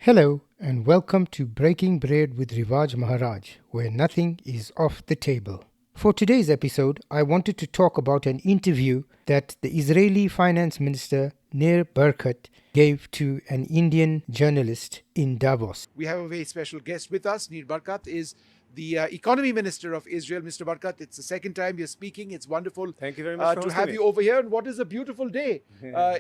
Hello and welcome to Breaking Bread with Rivaj Maharaj, where nothing is off the table. For today's episode, I wanted to talk about an interview that the Israeli Finance Minister Nir Barkat gave to an Indian journalist in Davos. We have a very special guest with us. Nir Barkat is the Economy Minister of Israel. Mr. Barkat, it's the second time you're speaking. It's wonderful Thank you very much to have you over here. And what is a beautiful day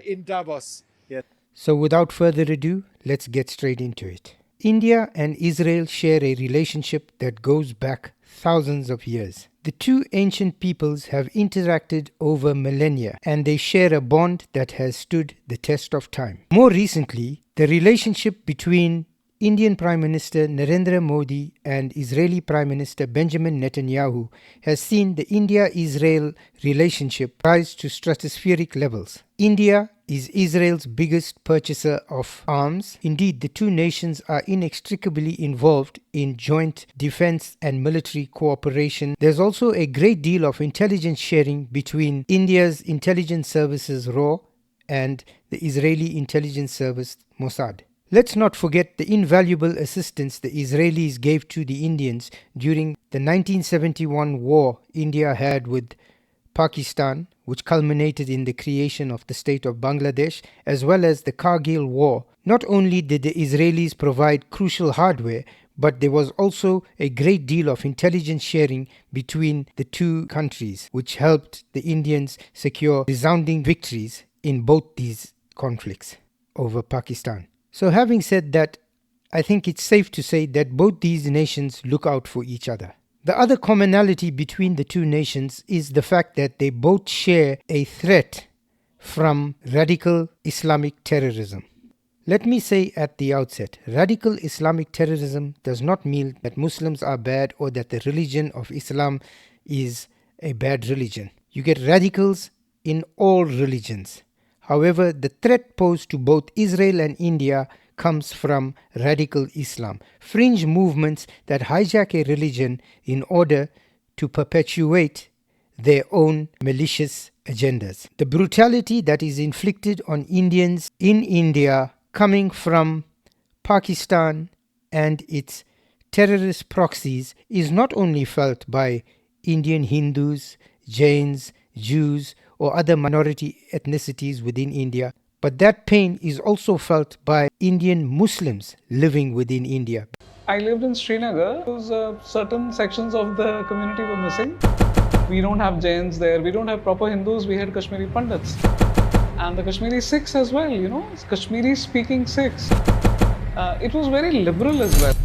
in Davos. Yes. So without further ado, let's get straight into it. India and Israel share a relationship that goes back thousands of years. The two ancient peoples have interacted over millennia, and they share a bond that has stood the test of time. More recently, the relationship between Indian Prime Minister Narendra Modi and Israeli Prime Minister Benjamin Netanyahu has seen the India-Israel relationship rise to stratospheric levels. India is Israel's biggest purchaser of arms. Indeed, the two nations are inextricably involved in joint defense and military cooperation. There's also a great deal of intelligence sharing between India's intelligence services RAW and the Israeli intelligence service Mossad. Let's not forget the invaluable assistance the Israelis gave to the Indians during the 1971 war India had with Pakistan, which culminated in the creation of the state of Bangladesh, as well as the Kargil war. Not only did the Israelis provide crucial hardware, but there was also a great deal of intelligence sharing between the two countries, which helped the Indians secure resounding victories in both these conflicts over Pakistan. So having said that, I think it's safe to say that both these nations look out for each other. The other commonality between the two nations is the fact that they both share a threat from radical Islamic terrorism. Let me say at the outset, radical Islamic terrorism does not mean that Muslims are bad or that the religion of Islam is a bad religion. You get radicals in all religions. However, the threat posed to both Israel and India comes from radical Islam, fringe movements that hijack a religion in order to perpetuate their own malicious agendas. The brutality that is inflicted on Indians in India coming from Pakistan and its terrorist proxies is not only felt by Indian Hindus, Jains, Jews, or other minority ethnicities within India, but that pain is also felt by Indian Muslims living within India. I lived in Srinagar. Certain sections of the community were missing. We don't have Jains there, we don't have proper Hindus, we had Kashmiri Pandits. And the Kashmiri Sikhs as well, Kashmiri speaking Sikhs. It was very liberal as well.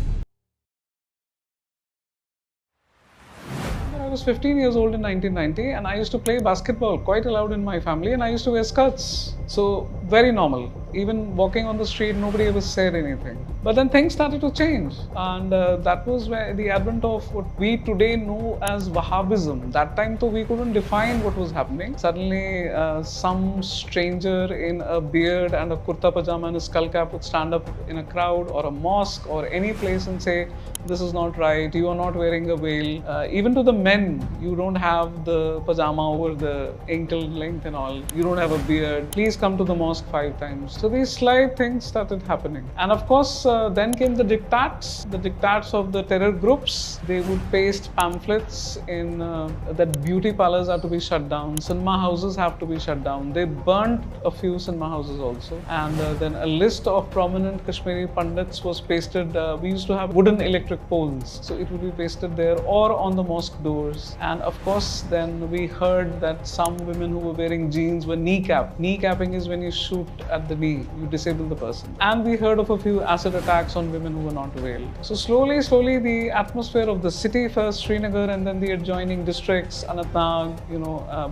I was 15 years old in 1990 and I used to play basketball quite allowed in my family, and I used to wear skirts. So very normal. Even walking on the street, nobody ever said anything. But then things started to change, and that was where the advent of what we today know as Wahhabism. That time though we couldn't define what was happening. Suddenly some stranger in a beard and a kurta pajama and a skull cap would stand up in a crowd or a mosque or any place and say, this is not right, you are not wearing a veil. Even to the men, you don't have the pajama over the ankle length and all. You don't have a beard. Please come to the mosque 5 times. So these slight things started happening. And of course, then came the diktats of the terror groups. They would paste pamphlets in that beauty parlors are to be shut down. Cinema houses have to be shut down. They burnt a few cinema houses also. And then a list of prominent Kashmiri Pandits was pasted. We used to have wooden electric poles. So it would be pasted there or on the mosque doors. And of course, then we heard that some women who were wearing jeans were kneecapped. Kneecapping is when you shoot at the knee, you disable the person. And we heard of a few acid attacks on women who were not veiled. So slowly, the atmosphere of the city first, Srinagar, and then the adjoining districts, Anantnag,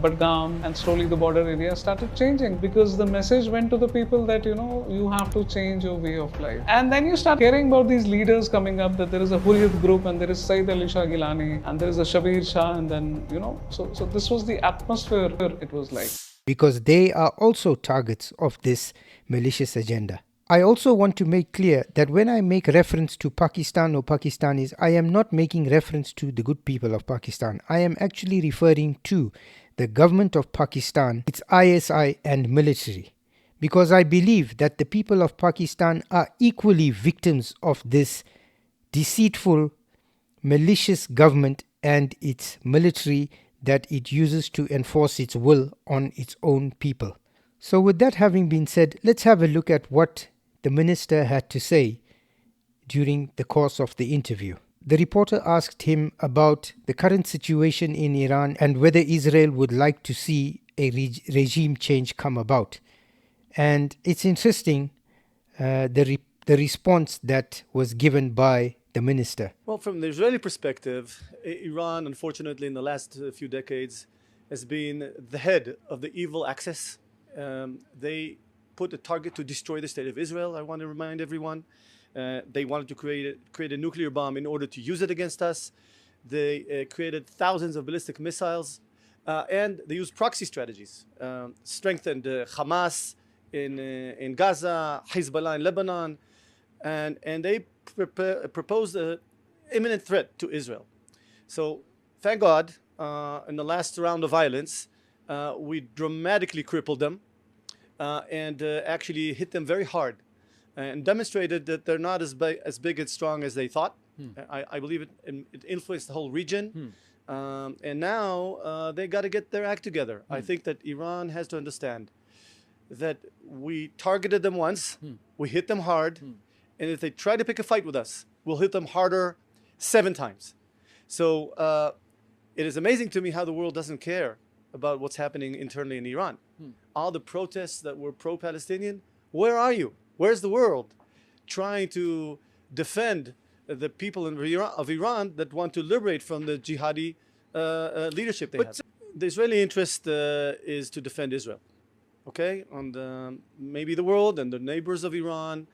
Budgam, and slowly the border area started changing, because the message went to the people that, you have to change your way of life. And then you start hearing about these leaders coming up, that there is a Hurriyat group, and there is Sayyid Ali Shah Gilani, and there is a Shabir Shah, and then, so this was the atmosphere it was like. Because they are also targets of this malicious agenda. I also want to make clear that when I make reference to Pakistan or Pakistanis, I am not making reference to the good people of Pakistan. I am actually referring to the government of Pakistan, its ISI and military. because I believe that the people of Pakistan are equally victims of this deceitful, malicious government and its military that it uses to enforce its will on its own people. So with that having been said, let's have a look at what the minister had to say during the course of the interview. The reporter asked him about the current situation in Iran and whether Israel would like to see a regime change come about. And it's interesting the response that was given by the minister. Well, from the Israeli perspective, Iran, unfortunately, in the last few decades, has been the head of the evil axis. They put a target to destroy the state of Israel, I want to remind everyone. They wanted to create a nuclear bomb in order to use it against us. They created thousands of ballistic missiles, and they used proxy strategies, strengthened Hamas in Gaza, Hezbollah in Lebanon, and they proposed an imminent threat to Israel. So thank God, in the last round of violence, we dramatically crippled them and actually hit them very hard and demonstrated that they're not as big and strong as they thought. I believe it influenced the whole region. And now they got to get their act together. I think that Iran has to understand that we targeted them once, we hit them hard, and if they try to pick a fight with us, we'll hit them harder 7 times. So it is amazing to me how the world doesn't care about what's happening internally in Iran. All the protests that were pro-Palestinian, where are you? Where's the world trying to defend the people of Iran that want to liberate from the jihadi leadership they have? The Israeli interest is to defend Israel, okay? And maybe the world and the neighbors of Iran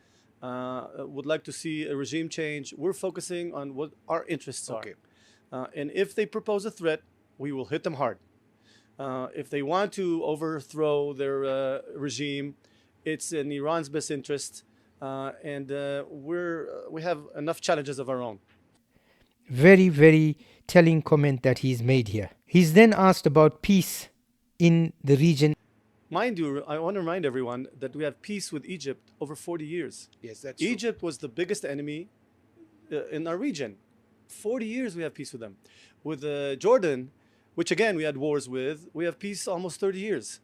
would like to see a regime change. We're focusing on what our interests are. And if they propose a threat, we will hit them hard. If they want to overthrow their regime, it's in Iran's best interest, and we have enough challenges of our own. Very, very telling comment that he's made here. He's then asked about peace in the region. Mind you, I want to remind everyone that we have peace with Egypt over 40 years. Yes, that's Egypt was the biggest enemy in our region. 40 years we have peace with them. With Jordan, which again we had wars with, we have peace almost 30 years.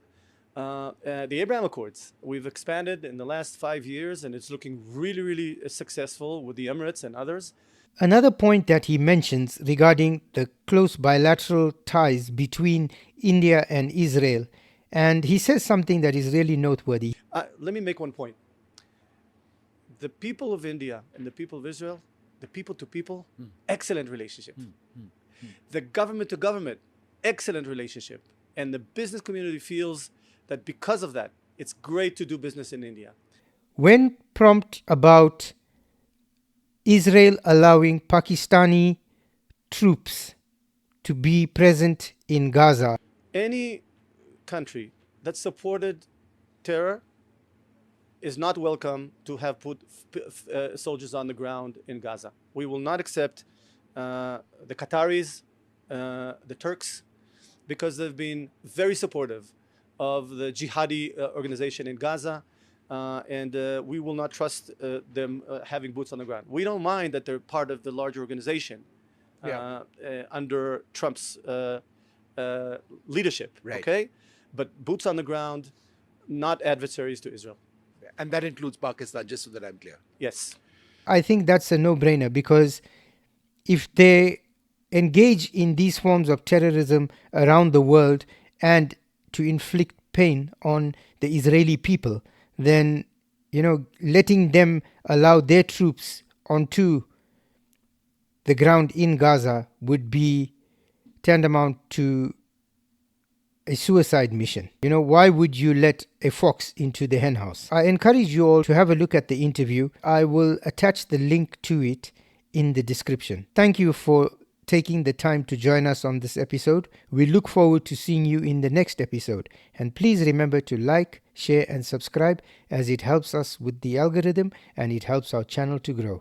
The Abraham Accords, we've expanded in the last 5 years, and it's looking really, really successful with the Emirates and others. Another point that he mentions regarding the close bilateral ties between India and Israel, and he says something that is really noteworthy. Let me make one point. The people of India and the people of Israel, the people to people, excellent relationship. The government to government, excellent relationship. And the business community feels that because of that, it's great to do business in India. When prompt about Israel allowing Pakistani troops to be present in Gaza, any country that supported terror is not welcome to have put soldiers on the ground in Gaza. We will not accept the Qataris, the Turks, because they've been very supportive of the jihadi organization in Gaza, and we will not trust them having boots on the ground. We don't mind that they're part of the larger organization under Trump's leadership, okay? But boots on the ground, not adversaries to Israel. And that includes Pakistan, just so that I'm clear. Yes. I think that's a no-brainer, because if they engage in these forms of terrorism around the world and to inflict pain on the Israeli people, then, letting them allow their troops onto the ground in Gaza would be tantamount to a suicide mission. Why would you let a fox into the henhouse? I encourage you all to have a look at the interview. I will attach the link to it in the description. Thank you for taking the time to join us on this episode. We look forward to seeing you in the next episode. And please remember to like, share and subscribe, as it helps us with the algorithm and it helps our channel to grow.